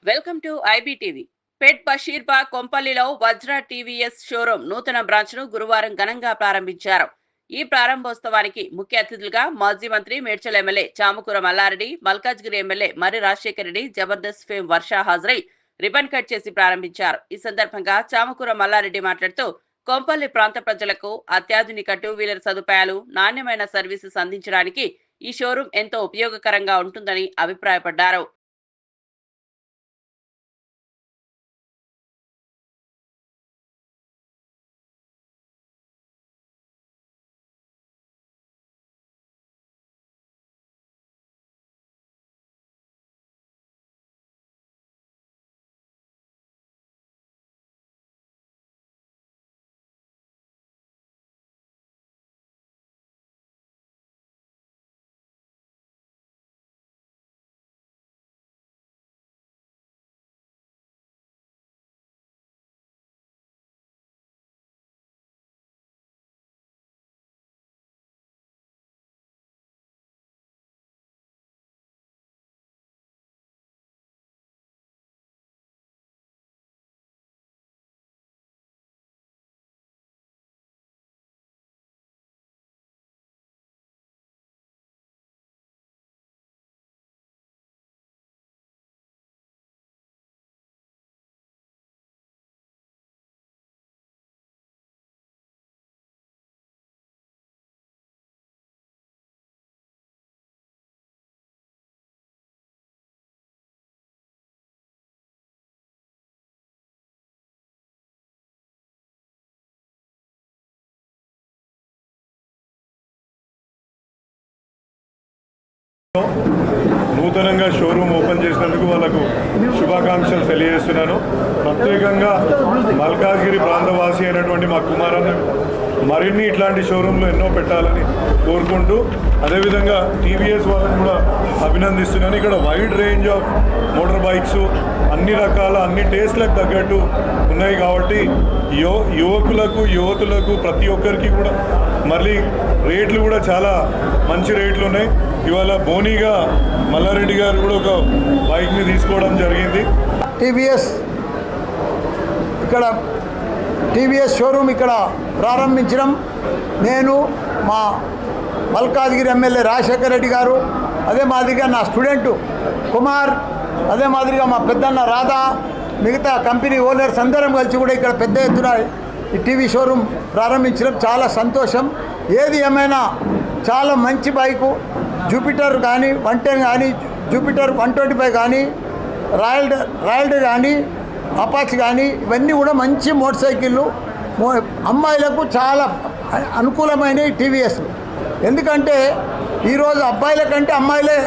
Welcome to IBTV. పెట్ బషీర్బాగ్ కొంపల్లిలో Vajra TVS showroom నూతన బ్రాంచ్ ను గురువారం ఘనంగా ప్రారంభించారు. ఈ ప్రారంభోత్సవానికి ముఖ్య అతిథులుగా మాజీ మంత్రి మేడ్చల్ ఎమ్మెల్యే చామకూర మల్లారెడ్డి, మల్కాజ్గిరి ఎమ్మెల్యే మర్రి రాజశేఖర రెడ్డి, జబర్దస్త్ ఫేమ్ వర్ష హాజరై రిబన్ కట్ చేసి ప్రారంభించారు. ఈ సందర్భంగా చామకూర మల్లారెడ్డి మాట్లాడుతూ కొంపల్లి ప్రాంత ప్రజలకు అత్యాధునిక టూ వీలర్ సదుపాయాలు, నాణ్యమైన సర్వీసెస్ అందించడానికి ఈ షోరూం ఎంతో ఉపయోగకరంగా ఉంటుందని అభిప్రాయపడ్డారు. నూతనంగా షోరూమ్ ఓపెన్ చేసినందుకు వాళ్ళకు శుభాకాంక్షలు తెలియజేస్తున్నాను. ప్రత్యేకంగా మల్కాజ్గిరి ప్రాంతవాసి అయినటువంటి మా కుమారన్న మరిన్ని ఇట్లాంటి షోరూంలు ఎన్నో పెట్టాలని కోరుకుంటూ, అదేవిధంగా టీవీఎస్ వాళ్ళని కూడా అభినందిస్తున్నాను. ఇక్కడ wide range of motor bikes అన్ని రకాల అన్ని టేస్ట్లకు తగ్గట్టు ఉన్నాయి కాబట్టి యువతులకు ప్రతి ఒక్కరికి కూడా మళ్ళీ రేట్లు కూడా చాలా మంచి రేట్లు ఉన్నాయి. ఇవాళ బోనీగా మల్లారెడ్డి గారు కూడా ఒక బైక్ని తీసుకోవడం జరిగింది. టీవీఎస్ షోరూమ్ ఇక్కడ ప్రారంభించడం నేను మా మల్కాజ్గిరి ఎమ్మెల్యే రాజశేఖర రెడ్డి గారు, అదే మాదిరిగా నా స్టూడెంటు కుమార్, అదే మాదిరిగా మా పెద్దన్న రాధా, మిగతా కంపెనీ ఓనర్స్ అందరం కలిసి కూడా ఇక్కడ పెద్ద ఎత్తున ఈ టీవీ షోరూమ్ ప్రారంభించడం చాలా సంతోషం. ఏది ఏమైనా చాలా మంచి బైకు, జూపిటర్ కానీ 110 కానీ, జూపిటర్ 125 కానీ, రాయల్డ్ కానీ, అపాచ్ కానీ, ఇవన్నీ కూడా మంచి మోటార్ సైకిళ్ళు. అమ్మాయిలకు చాలా అనుకూలమైన టీవీఎస్. ఎందుకంటే ఈరోజు అబ్బాయిల కంటే అమ్మాయిలే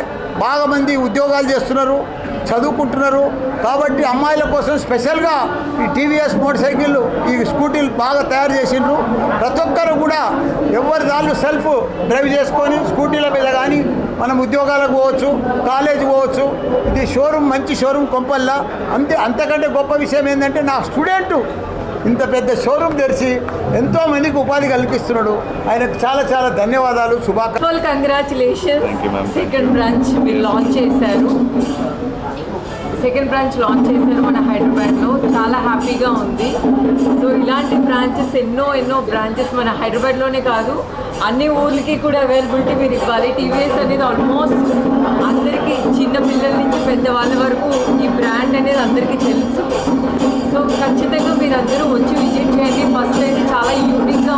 బాగా మంది ఉద్యోగాలు చేస్తున్నారు, చదువుకుంటున్నారు. కాబట్టి అమ్మాయిల కోసం స్పెషల్గా ఈ టీవీఎస్ మోటార్ సైకిళ్ళు, ఈ స్కూటీలు బాగా తయారు చేసిండ్రు. ప్రతి ఒక్కరు కూడా ఎవరి దాళ్ళు సెల్ఫ్ డ్రైవ్ చేసుకొని స్కూటీల మీద కానీ మనం ఉద్యోగాలకు పోవచ్చు, కాలేజీ పోవచ్చు. ఇది షోరూమ్ మంచి షోరూమ్ కొంపల్లా. అంతకంటే గొప్ప విషయం ఏంటంటే నా స్టూడెంటు ఇంత పెద్ద షోరూమ్ తెరిచి ఎంతో మందికి ఉపాధి కల్పిస్తున్నాడు. ఆయనకు చాలా చాలా ధన్యవాదాలు, శుభాకాంక్షలు. కంగ్రాచులేషన్స్. సెకండ్ బ్రాంచ్ మీరు లాంచ్ చేశారు. మన హైదరాబాద్లో చాలా హ్యాపీగా ఉంది. సో ఇలాంటి బ్రాంచెస్ ఎన్నో బ్రాంచెస్ మన హైదరాబాద్లోనే కాదు అన్ని ఊర్లకి కూడా అవైలబిలిటీ మీరు ఇవ్వాలి. టీవీఎస్ అనేది ఆల్మోస్ట్ అందరికీ, చిన్న పిల్లల నుంచి పెద్దవాళ్ళ వరకు ఈ బ్రాండ్ అనేది అందరికీ తెలుసు. సో ఖచ్చితంగా మీరు అందరూ వచ్చి విజిట్ చేయండి. ఫస్ట్ అయితే చాలా యూనిక్గా